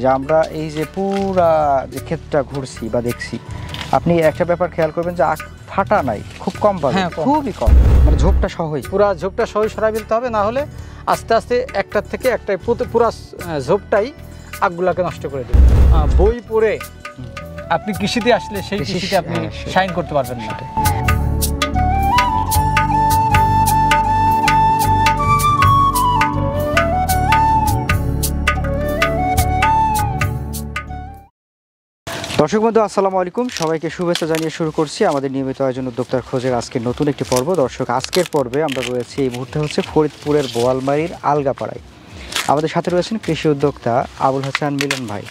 যে আমরা এই যে পুরা যে ক্ষেতটা ঘুরছি বা দেখছি, আপনি একটা ব্যাপার খেয়াল করবেন যে আখ ফাটা নাই, খুব কম পাবেন। হ্যাঁ, খুবই কম, মানে ঝোপটা সহই, পুরা ঝোপটা সহই সরাই ফেলতে হবে, না হলে আস্তে আস্তে একটার থেকে একটাই পুরা ঝোপটাই আখগুলাকে নষ্ট করে দেবে। বই পড়ে আপনি কৃষিতে আসলে সেই কৃষিতে আপনি শাইন করতে পারবেন না। দর্শক বন্ধু আসসালামু আলাইকুম, সবাইকে শুভেচ্ছা জানিয়ে শুরু করছি আমাদের নিয়মিত আয়োজন উদ্যোক্তার খোঁজের আজকের নতুন একটি পর্ব। দর্শক, আজকের পর্বে আমরা রয়েছি এই মুহূর্তে ফরিদপুরের বোয়ালমারীর আলগাপাড়ায়। আমাদের সাথে রয়েছেন কৃষি উদ্যোক্তা আবুল হাসান মিলন ভাই।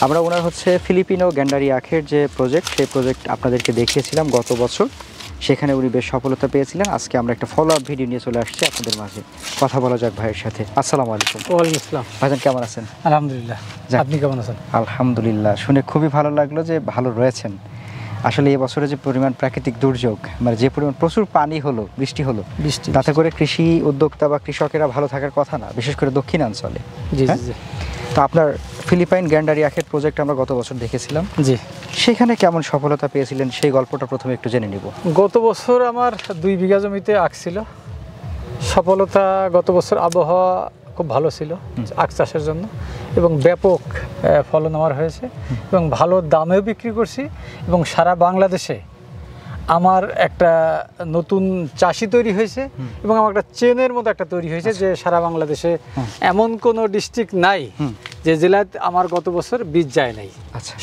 আমরা ওনার ফিলিপিনো গ্যান্ডারি আখের যে প্রজেক্ট, সেই প্রজেক্ট আপনাদেরকে দেখিয়েছিলাম গত বছর, সেখানে উনি বেশ সফলতা পেয়েছিলেন। আজকে আমরা একটা ফলো আপ ভিডিও নিয়ে চলে আসছি আপনাদের মাঝে। কথা বলা যাক ভাইয়ের সাথে। আসসালামু আলাইকুম। ওয়ালাইকুম আসসালাম। ভাইজান কেমন আছেন? আলহামদুলিল্লাহ, আপনি কেমন আছেন? আলহামদুলিল্লাহ, শুনে খুবই ভালো লাগলো যে ভালো রয়েছেন। আসলে এই বছরে যে পরিমাণ প্রাকৃতিক দুর্যোগ, মানে যে পরিমাণ প্রচুর পানি হলো, বৃষ্টি হলো, তাতে করে কৃষি উদ্যোক্তা বা কৃষকেরা ভালো থাকার কথা না, বিশেষ করে দক্ষিণাঞ্চলে। জি জি। তো আপনার ফিলিপাইন গ্যান্ডারি আখের প্রজেক্ট আমরা গত বছর দেখেছিলাম, জি, সেখানে কেমন সফলতা পেয়েছিলেন সেই গল্পটা প্রথমে একটু জেনে নিব। গত বছর আমার 2 বিঘা জমিতে আখ ছিল। সফলতা, গত বছর আবহাওয়া খুব ভালো ছিল আখ চাষের জন্য এবং ব্যাপক ফলন আমার হয়েছে এবং ভালো দামেও বিক্রি করছি এবং সারা বাংলাদেশে আমার একটা নতুন চাষি তৈরি হয়েছে এবং আমার একটা চেনের মতো একটা তৈরি হয়েছে যে সারা বাংলাদেশে এমন কোনো ডিস্ট্রিক্ট নাই যে জেলায় আমার গত বছর বীজ যায় নাই।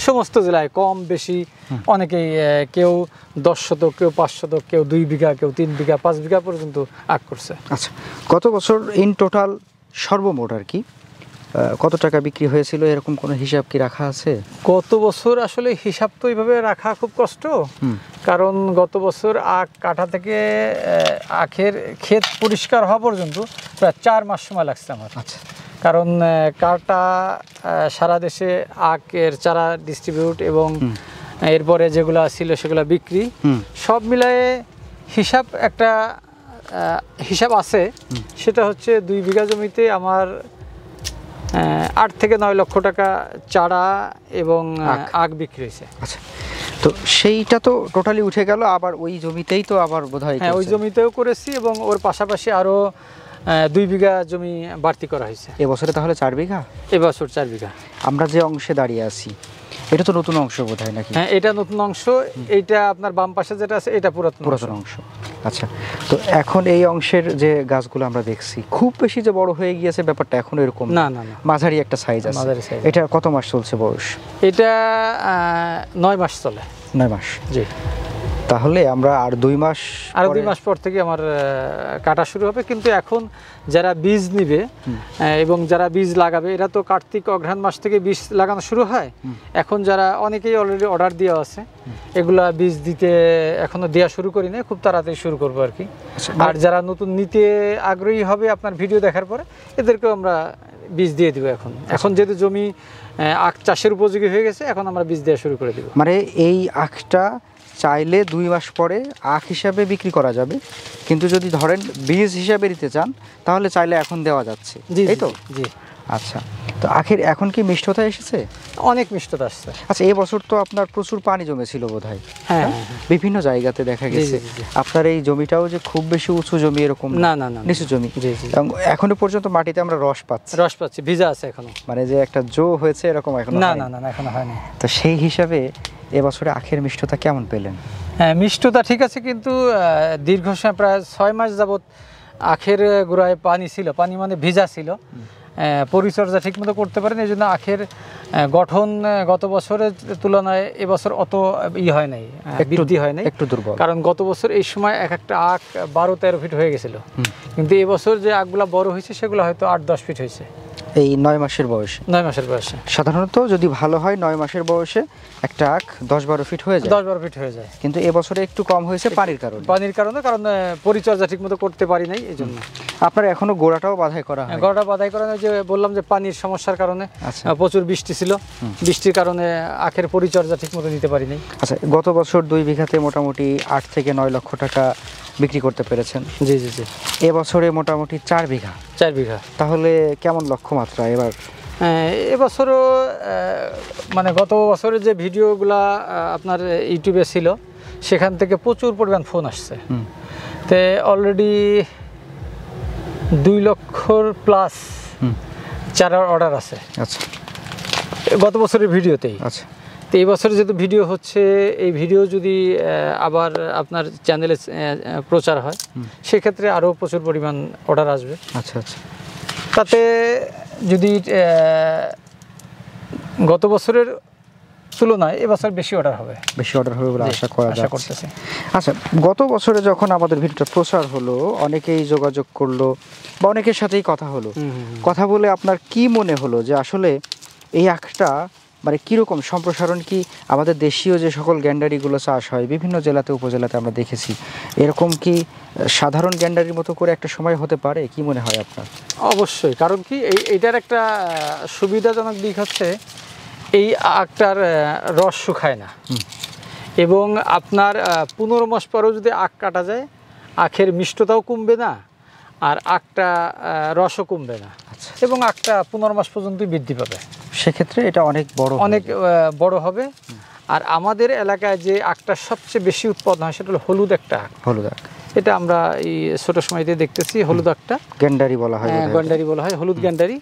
সমস্ত জেলায় কম বেশি অনেকেই, কেউ 10 শতক, কেউ 5 শতক, কেউ 2 বিঘা, কেউ 3 বিঘা, 5 বিঘা পর্যন্ত আখ করছে। আচ্ছা, গত বছর ইন টোটাল সর্বমোট আর কি কত টাকা বিক্রি হয়েছিল, এরকম কোনো হিসাব কি রাখা আছে? গত বছর আসলে হিসাব তো এইভাবে রাখা খুব কষ্ট, কারণ গত বছর আখ কাটা থেকে আখের ক্ষেত পরিষ্কার হওয়া পর্যন্ত প্রায় 4 মাস সময় লাগছে আমার। আচ্ছা, কারণ কাটা সারা দেশে আখের চারা ডিস্ট্রিবিউট এবং এরপরে যেগুলো ছিল সেগুলো বিক্রি, সব মিলায়ে হিসাব আছে। সেটা হচ্ছে 2 বিঘা জমিতে আমার 8 থেকে 9 লক্ষ টাকা চারা এবং আখ বিক্রি হয়েছে। আচ্ছা, তো সেইটা তো টোটালি উঠে গেল, আবার ওই জমিতেই তো আবার বোধহয়? হ্যাঁ, ওই জমিতেও করেছি এবং ওর পাশাপাশি আরও 2 বিঘা জমি বাড়তি করা হয়েছে। এবছরে তাহলে 4 বিঘা? এবছর 4 বিঘা। আমরা যে অংশে দাঁড়িয়ে আছি এটা তো নতুন অংশ বোধহয় নাকি? হ্যাঁ, এটা নতুন অংশ। এইটা আপনার বাম পাশে যেটা আছে এটা পুরাতন অংশ। আচ্ছা, তো এখন এই অংশের যে গাছগুলো আমরা দেখছি খুব বেশি যে বড় হয়ে গিয়েছে ব্যাপারটা এখন এরকম না, মাঝারি একটা সাইজ আছে। এটা কত মাস চলছে বয়স? এটা 9 মাস চলে। 9 মাস, জি। তাহলে আমরা আর 2 মাস পর থেকে আমার কাটা শুরু হবে। কিন্তু এখন যারা বীজ নিবে এবং যারা বীজ লাগাবে, এরা তো কার্তিক অঘ্রাণ মাস থেকে বীজ লাগানো শুরু হয়। এখন যারা অনেকেই অলরেডি অর্ডার দেওয়া আছে, এগুলা বীজ দিতে এখনো দেওয়া শুরু করি না, খুব তাড়াতাড়ি শুরু করবো আর কি। আর যারা নতুন নিতে আগ্রহী হবে আপনার ভিডিও দেখার পরে, এদেরকেও আমরা বীজ দিয়ে দিব। এখন যেহেতু জমি আখ চাষের উপযোগী হয়ে গেছে, এখন আমরা বীজ দেওয়া শুরু করে দিব। মানে এই আখটা চাইলে 2 মাস পরে আখ হিসাবে বিক্রি করা যাবে, কিন্তু যদি ধরেন বীজ হিসাবে দিতে চান তাহলে চাইলে এখন দেওয়া যাচ্ছে, এই তো? জি। আচ্ছা, তো আখের এখন কি মিষ্টতা এসেছে? অনেক মিষ্টতা আসছে। আচ্ছা, এই বছর তো আপনার প্রচুর পানি জমেছিল বোধহয়। হ্যাঁ, বিভিন্ন জায়গাতে দেখা গেছে। আপনার এই জমিটাও যে খুব বেশি উঁচু জমি এরকম না, নিচু জমি। এবং এখনো পর্যন্ত মাটিতে আমরা রস পাচ্ছি, ভিজা আছে এখনো। মানে যে একটা জো হয়েছে এরকম এখন না, এখনো হয়নি। তো সেই হিসাবে এবছরে আখের মিষ্টতা কেমন পেলেন? হ্যাঁ, মিষ্টতা ঠিক আছে, কিন্তু দীর্ঘ সময় প্রায় 6 মাস যাবৎ আখের গোড়ায় পানি ছিল, পানি মানে ভিজা ছিল, পরিচর্যা ঠিকমতো করতে পারেন। এই জন্য আখের গঠন গত বছরের তুলনায় এবছর অত হয় নাই, বৃদ্ধি হয় নাই, একটু দুর্বল। কারণ গত বছর এই সময় একটা আখ 12-13 ফিট হয়ে গেছিল, কিন্তু এবছর যে আখগুলা বড় হয়েছে সেগুলো হয়তো 8-10 ফিট হয়েছে এই 9 মাসের বয়সে। 9 মাসের বয়সে সাধারণত যদি ভালো হয় 9 মাসের বয়সে একটা আখ 10-12 ফিট হয়ে যায়। 10-12 ফিট হয়ে যায়, কিন্তু এবছরে একটু কম হয়েছে পানির কারণে, কারণ পরিচর্যা ঠিকমতো করতে পারি নাই। এই জন্য আপনার এখনো গোড়াটাও বাধাই করা হয়? গোড়াটা বাধাই করা, যে বললাম যে পানির সমস্যার কারণে, প্রচুর বৃষ্টি ছিল, বৃষ্টির কারণে আখের পরিচর্যা ঠিকমতো নিতে পারি নাই। আচ্ছা, গত বছর 2 বিঘাতে মোটামুটি 8 থেকে 9 লক্ষ টাকা বিক্রি করতে পেরেছেন। জি। এবছরে মোটামুটি 4 বিঘা। তাহলে কেমন লক্ষ্যমাত্রা এবার? এবছরও মানে গত বছরের যে ভিডিওগুলা আপনার ইউটিউবে ছিল সেখান থেকে প্রচুর পরিমাণ ফোন আসছে। তে অলরেডি 2 লক্ষর প্লাস চারার অর্ডার আছে। আচ্ছা, গত বছরের ভিডিওতেই। আচ্ছা, তো এই বছর যেহেতু ভিডিও হচ্ছে, এই ভিডিও যদি আবার আপনার চ্যানেলে প্রচার হয় সেক্ষেত্রে আরও প্রচুর পরিমাণ অর্ডার আসবে। আচ্ছা, আচ্ছা। তাতে যদি গত বছরের তুলনায় এবছর বেশি অর্ডার হবে, বেশি অর্ডার হবে বলে আশা করতেছি। আচ্ছা, গত বছরে যখন আমাদের ভিডিওটা প্রচার হলো, অনেকেই যোগাযোগ করলো বা অনেকের সাথেই কথা হলো, কথা বলে আপনার কি মনে হলো যে আসলে এই আখটা মানে কীরকম সম্প্রসারণ, কি আমাদের দেশীয় যে সকল গ্যান্ডারিগুলো চাষ হয় বিভিন্ন জেলাতে উপজেলাতে আমরা দেখেছি, এরকম কি সাধারণ গ্যান্ডারির মতো করে একটা সময় হতে পারে, কি মনে হয় আপনার? অবশ্যই, কারণ কি এইটার একটা সুবিধাজনক দিক হচ্ছে এই আখটার রস শুকায় না, এবং আপনার 15 মাস পরেও যদি আখ কাটা যায় আখের মিষ্টতাও কমবে না, আর আখটা রসও কমবে না, এবং আখটা 15 মাস পর্যন্তই বৃদ্ধি পাবে। সেক্ষেত্রে এটা অনেক বড় হবে। আর আমাদের এলাকায় যে আখটা সবচেয়ে বেশি উৎপাদন হয় সেটা হলো হলুদ একটা আখ। হলুদ আখ, এটা আমরা এই ছোট সময়তে দেখতেছি, হলুদ আখটা গ্যান্ডারি বলা হয়, গ্যান্ডারি বলা হয়, হলুদ গ্যান্ডারি।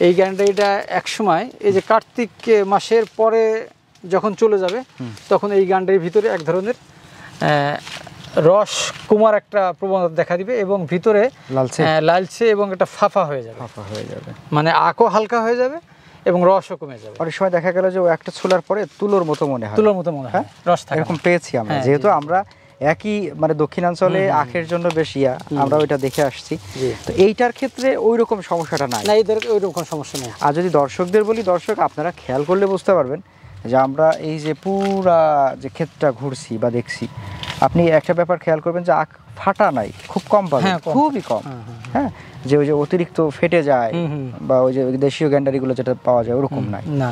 এই গ্যান্ডারিটা এক সময় এই যে কার্তিক মাসের পরে যখন চলে যাবে তখন এই গ্যান্ডারির ভিতরে এক ধরনের রস কুমার একটা প্রবণতা দেখা দিবে, এবং ভিতরে লালচে এবং একটা ফাফা হয়ে যাবে, মানে আখও হালকা হয়ে যাবে এবং রসও কমে যাবে। অনেক সময় দেখা গেল যে ও একটা ছোলার পরে তুলোর মতো মনে হয়, রস থাকে, এরকম পেয়েছি আমরা। যেহেতু আমরা একই মানে দক্ষিণাঞ্চলে আখের জন্য বেশি আমরা ওইটা দেখে আসছি, তো এইটার ক্ষেত্রে ওই রকম সমস্যাটা নাই, ওই রকম সমস্যা নেই। আর যদি দর্শকদের বলি, দর্শক আপনারা খেয়াল করলে বুঝতে পারবেন যে আমরা এই যে পুরা যে ক্ষেতটা ঘুরছি বা দেখছি, আপনি একটা ব্যাপার খেয়াল করবেন যে আখ ফাটা নাই, খুব কম পাবেন, খুবই কম। হ্যাঁ, যে ওই যে অতিরিক্ত ফেটে যায় বা ওই যে দেশীয় গ্যান্ডারিগুলো যেটা পাওয়া যায় ওরকম নাই। না।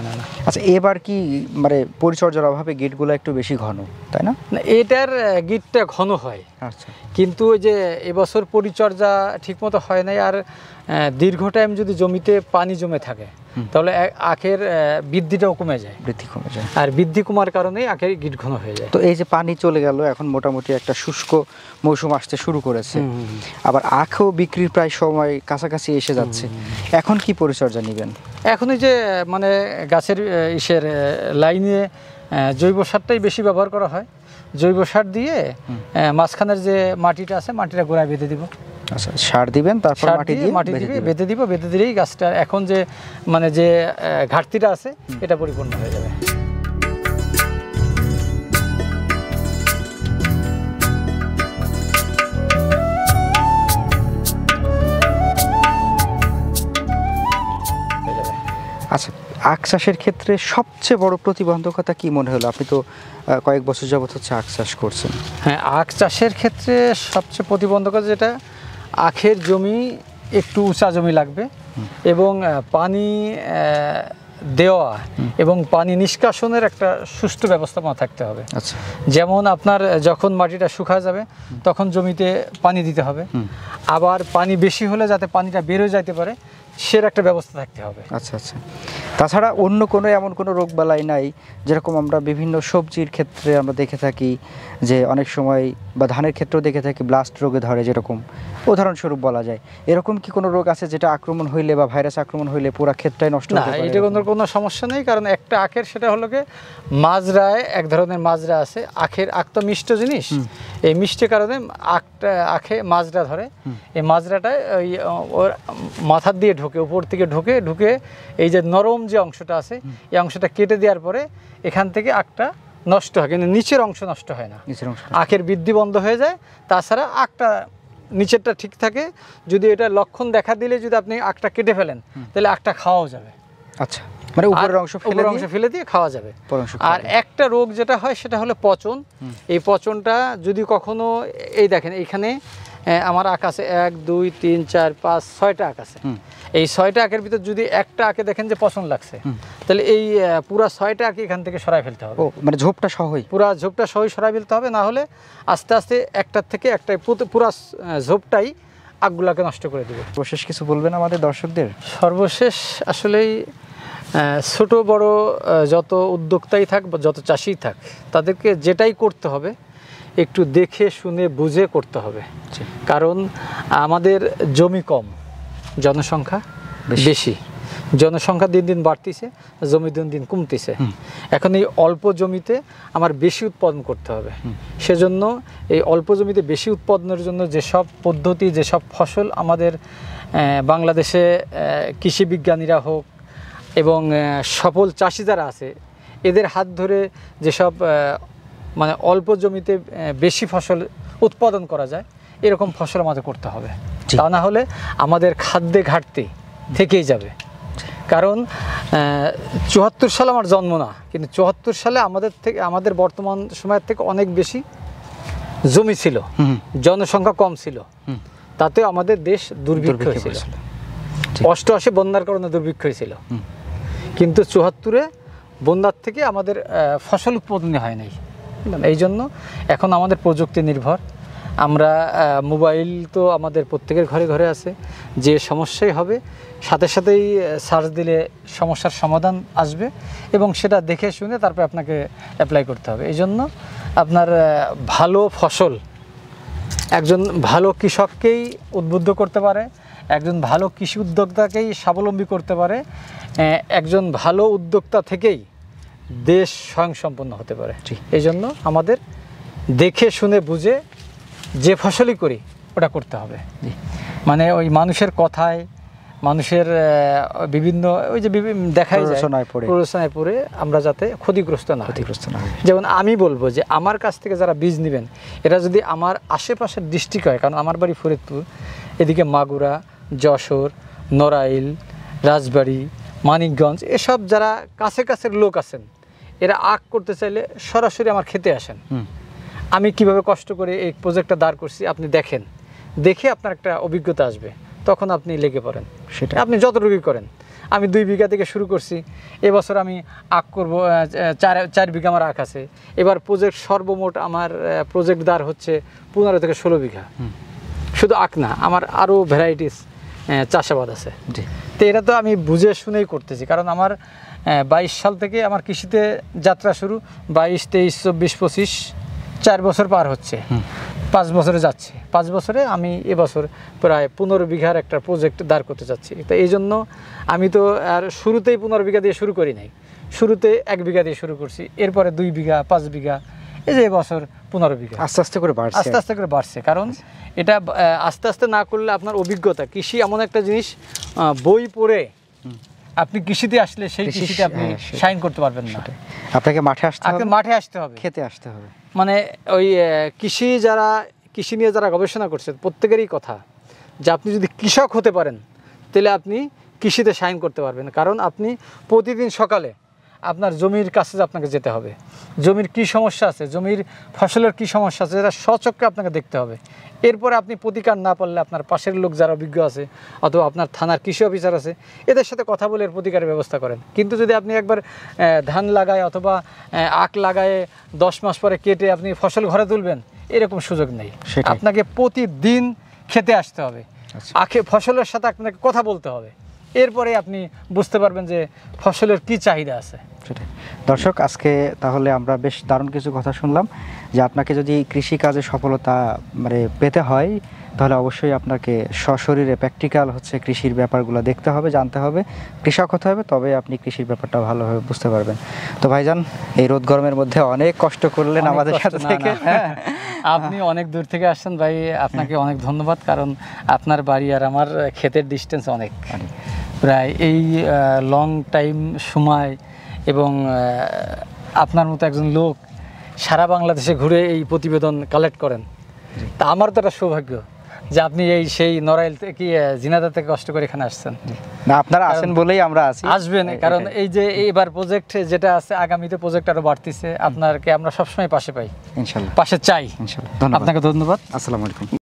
আচ্ছা, এবার কি মানে পরিচর্যার অভাবে গিটগুলো একটু বেশি ঘন, তাই না? এটার গিটটা ঘন হয়, আচ্ছা, কিন্তু ওই যে এবছর পরিচর্যা ঠিকমতো হয় নাই, আর দীর্ঘ টাইম যদি জমিতে পানি জমে থাকে তাহলে আখের বৃদ্ধিটাও কমে যায়, আর বৃদ্ধি কমার কারণেই আখের গিট ঘন হয়ে যায়। তো এই যে পানি চলে গেল, এখন মোটামুটি একটা শুষ্ক মৌসুম আসতে শুরু করেছে, আবার আখও বিক্রির প্রায় সময় কাছাকাছি এসে যাচ্ছে, এখন কি পরিচর্যা নেবেন? এখন এই যে মানে গাছের লাইনে জৈব সারটাই বেশি ব্যবহার করা হয়। জৈব সার দিয়ে মাঝখানের যে মাটিটা আছে মাটিটা গোড়ায় বেঁধে দিব। আচ্ছা, সার দিবেন, তারপর মাটি বেঁধে দিব, বেঁধে দিলেই গাছটা এখন যে মানে যে ঘাটতিটা আছে এটা পরিপূর্ণ হয়ে যাবে। আচ্ছা, আখ চাষের ক্ষেত্রে সবচেয়ে বড় প্রতিবন্ধকতা কি মনে হলো? আপনি তো কয়েক বছর যাবত হচ্ছে আখ চাষ করছেন। হ্যাঁ, আখ চাষের ক্ষেত্রে সবচেয়ে প্রতিবন্ধকতা যেটা, আখের জমি একটু উঁচা জমি লাগবে, এবং পানি দেওয়া এবং পানি নিষ্কাশনের একটা সুষ্ঠু ব্যবস্থাপনা থাকতে হবে। আচ্ছা, যেমন আপনার যখন মাটিটা শুকিয়ে যাবে তখন জমিতে পানি দিতে হবে, আবার পানি বেশি হলে যাতে পানিটা বেরোয় যাইতে পারে সের একটা ব্যবস্থা থাকতে হবে। আচ্ছা আচ্ছা, তাছাড়া অন্য কোনো এমন কোনো রোগবালাই নাই? যেরকম আমরা বিভিন্ন সবজির ক্ষেত্রে আমরা দেখে থাকি যে অনেক সময়, বা ধানের ক্ষেত্রেও দেখে থাকি ব্লাস্ট রোগে ধরে, যেরকম উদাহরণস্বরূপ বলা যায়, এরকম কি কোনো রোগ আছে যেটা আক্রমণ হইলে বা ভাইরাস আক্রমণ হইলে পুরো ক্ষেতটাই নষ্ট হতে পারে? না, এটা কোনো সমস্যা নেই, কারণ একটা আখের সেটা হলো কি মাজরায় এক ধরনের মাজরা আছে, আখ তো মিষ্ট জিনিস, এই মিষ্টির কারণে আখে মাজরা ধরে, এই মাজরাটায় ওই ওর মাথার দিয়ে ঢোকে, উপর থেকে ঢুকে এই যে নরম যে অংশটা আছে এই অংশটা কেটে দেওয়ার পরে এখান থেকে আখটা নষ্ট হয়, কিন্তু নিচের অংশ নষ্ট হয় না, আখের বৃদ্ধি বন্ধ হয়ে যায়। তাছাড়া আখটা নিচেরটা ঠিক থাকে, যদি এটা লক্ষণ দেখা দিলে যদি আপনি আখটা কেটে ফেলেন তাহলে আখটা খাওয়াও যাবে। আচ্ছা, মানে উপরের অংশ ফেলে দিয়ে খাওয়া যাবে। আর একটা রোগ যেটা হয় সেটা হলো পচন। এই পচনটা যদি কখনো, এই দেখেন এইখানে আমার আখ আছে 1 2 3 4 5 6টা আখ আছে, এই 6টা আখের ভিতর যদি একটা আখে দেখেন যে পচন লাগছে তাহলে এই পুরা 6টা আখ এখান থেকে সরাই ফেলতে হবে। মানে ঝোপটা সহই, পুরা ঝোপটা সহই সরাই ফেলতে হবে, না হলে আস্তে আস্তে একটার থেকে একটাই পুরা ঝোপটাই আখগুলাকে নষ্ট করে দেবে। সর্বশেষ কিছু বলবেন আমাদের দর্শকদের? সর্বশেষ আসলেই ছোট বড় যত উদ্যোক্তাই থাক বা যত চাষিই থাক, তাদেরকে যেটাই করতে হবে একটু দেখে শুনে বুঝে করতে হবে। কারণ আমাদের জমি কম, জনসংখ্যা বেশি। জনসংখ্যা দিন দিন বাড়তিছে, জমি দিন দিন কমতিছে। এখন এই অল্প জমিতে আমার বেশি উৎপাদন করতে হবে। সেজন্য এই অল্প জমিতে বেশি উৎপাদনের জন্য যেসব পদ্ধতি, যেসব ফসল আমাদের বাংলাদেশে কৃষি বিজ্ঞানীরা হোক এবং সফল চাষি যারা আছে, এদের হাত ধরে যেসব মানে অল্প জমিতে বেশি ফসল উৎপাদন করা যায়, এরকম ফসল আমাদের করতে হবে। তা না হলে আমাদের খাদ্যে ঘাটতি থেকেই যাবে। কারণ ৭৪ সালে আমার জন্ম না, কিন্তু ৭৪ সালে আমাদের বর্তমান সময়ের থেকে অনেক বেশি জমি ছিল, জনসংখ্যা কম ছিল, তাতেও আমাদের দেশ দুর্ভিক্ষ হয়েছিল। ৮৮ বন্যার কারণে দুর্ভিক্ষ হয়েছিল, কিন্তু ৭৪-এ বন্যার থেকে আমাদের ফসল উৎপাদনই হয় নাই। এই জন্য এখন আমাদের প্রযুক্তি নির্ভর। আমরা মোবাইল তো আমাদের প্রত্যেকের ঘরে ঘরে আছে, যে সমস্যাই হবে সাথে সাথেই সার্চ দিলে সমস্যার সমাধান আসবে এবং সেটা দেখে শুনে তারপরে আপনাকে অ্যাপ্লাই করতে হবে। এই জন্য আপনার ভালো ফসল একজন ভালো কৃষককেই উদ্বুদ্ধ করতে পারে, একজন ভালো কৃষি উদ্যোক্তাকেই স্বাবলম্বী করতে পারে, একজন ভালো উদ্যোক্তা থেকেই দেশ স্বয়ংসম্পন্ন হতে পারে। এই জন্য আমাদের দেখে শুনে বুঝে যে ফসলই করি ওটা করতে হবে। মানে ওই মানুষের কথায়, মানুষের বিভিন্ন ওই যে দেখাই যায় প্ররোচনায় পড়ে আমরা যাতে ক্ষতিগ্রস্ত না হই। যেমন আমি বলবো যে আমার কাছ থেকে যারা বীজ নেবেন, এরা যদি আমার আশেপাশের ডিস্ট্রিক্ট হয়, কারণ আমার বাড়ি ফরিদপুর, এদিকে মাগুরা, যশোর, নড়াইল, রাজবাড়ী, মানিকগঞ্জ, এসব যারা কাছে কাছের লোক আছেন, এরা আখ করতে চাইলে সরাসরি আমার খেতে আসেন। আমি কিভাবে কষ্ট করে এই প্রজেক্টটা দাঁড় করছি আপনি দেখেন, দেখে আপনার একটা অভিজ্ঞতা আসবে, তখন আপনি লেগে পড়েন। সেটা আপনি যতটুকুই করেন। আমি ২ বিঘা থেকে শুরু করছি, এবছর আমি আখ করব ৪ বিঘা আমার আখ আছে। এবার প্রজেক্ট সর্বমোট আমার প্রজেক্ট দাঁড় হচ্ছে ১৫ থেকে ১৬ বিঘা। শুধু আখ না, আমার আরও ভ্যারাইটিস চাষাবাদ আছে। তো এটা তো আমি বুঝে শুনেই করতেছি, কারণ আমার ২২ সাল থেকে আমার কৃষিতে যাত্রা শুরু। ২২, ২৩, ২৪, ২৫, ৪ বছর পার হচ্ছে, ৫ বছরে যাচ্ছে। ৫ বছরে আমি এবছর প্রায় ১৫ বিঘার একটা প্রজেক্ট দাঁড় করতে যাচ্ছি। তো এই জন্য আমি তো আর শুরুতেই ১৫ বিঘা দিয়ে শুরু করি নাই, শুরুতে ১ বিঘা দিয়ে শুরু করছি, এরপরে ২ বিঘা, ৫ বিঘা, এই যে এবছর ১৫ বিঘা। আস্তে আস্তে করে বাড়ছে, আস্তে আস্তে করে বাড়ছে। কারণ এটা আস্তে আস্তে না করলে আপনার অভিজ্ঞতা, কৃষি এমন একটা জিনিস, বই পড়ে আপনি কৃষিতে আসলে সেই কৃষিতে আপনি শাইন করতে পারবেন না। আপনাকে মাঠে আসতে হবে, খেতে আসতে হবে। মানে ওই কৃষি নিয়ে যারা গবেষণা করছে প্রত্যেকেরই কথা যে আপনি যদি কৃষক হতে পারেন তাহলে আপনি কৃষিতে শাইন করতে পারবেন। কারণ আপনি প্রতিদিন সকালে আপনার জমির কাছে আপনাকে যেতে হবে, জমির কী সমস্যা আছে, জমির ফসলের কী সমস্যা আছে, যেটা স্বচক্ষে আপনাকে দেখতে হবে। এরপরে আপনি প্রতিকার না পারলে আপনার পাশের লোক যারা অভিজ্ঞ আছে অথবা আপনার থানার কৃষি অফিসার আছে, এদের সাথে কথা বলে এর প্রতিকারের ব্যবস্থা করেন। কিন্তু যদি আপনি একবার ধান লাগায় অথবা আখ লাগায় ১০ মাস পরে কেটে আপনি ফসল ঘরে তুলবেন, এরকম সুযোগ নেই। আপনাকে প্রতিদিন খেতে আসতে হবে, ফসলের সাথে আপনাকে কথা বলতে হবে, এরপরে আপনি বুঝতে পারবেন যে ফসলের কি চাহিদা আছে। সেটাই। দর্শক, আজকে তাহলে আমরা বেশ দারুণ কিছু কথা শুনলাম যে আপনাকে যদি কৃষিকাজে সফলতা মানে পেতে হয়, তাহলে অবশ্যই আপনাকে সশরীরে প্র্যাকটিক্যাল কৃষির ব্যাপারগুলো দেখতে হবে, জানতে হবে, কৃষক হতে হবে, তবে আপনি কৃষির ব্যাপারটা ভালোভাবে বুঝতে পারবেন। তো ভাইজান, এই রোদ গরমের মধ্যে অনেক কষ্ট করলেন আমাদের সাথে থেকে। আপনি অনেক দূর থেকে আসছেন ভাই, আপনাকে অনেক ধন্যবাদ। কারণ আপনার বাড়ি আর আমার ক্ষেতের ডিস্টেন্স অনেক, প্রায় এই লং টাইম সময়, এবং আপনার মতো একজন লোক সারা বাংলাদেশে ঘুরে এই প্রতিবেদন কালেক্ট করেন, তা আমার তো একটা সৌভাগ্য যে আপনি সেই নড়াইল থেকে ঝিনাইদহ থেকে কষ্ট করে এখানে আসছেন। না, আপনারা আসেন বলেই আমরা আসবেন, কারণ এই যে এবার প্রজেক্ট যেটা আছে, আগামীতে প্রজেক্ট আরো বাড়তিছে, আপনাকে আমরা সবসময় পাশে পাই, ইনশাআল্লাহ পাশে চাই। ইনশাআল্লাহ। আপনাকে ধন্যবাদ। আসসালামু আলাইকুম।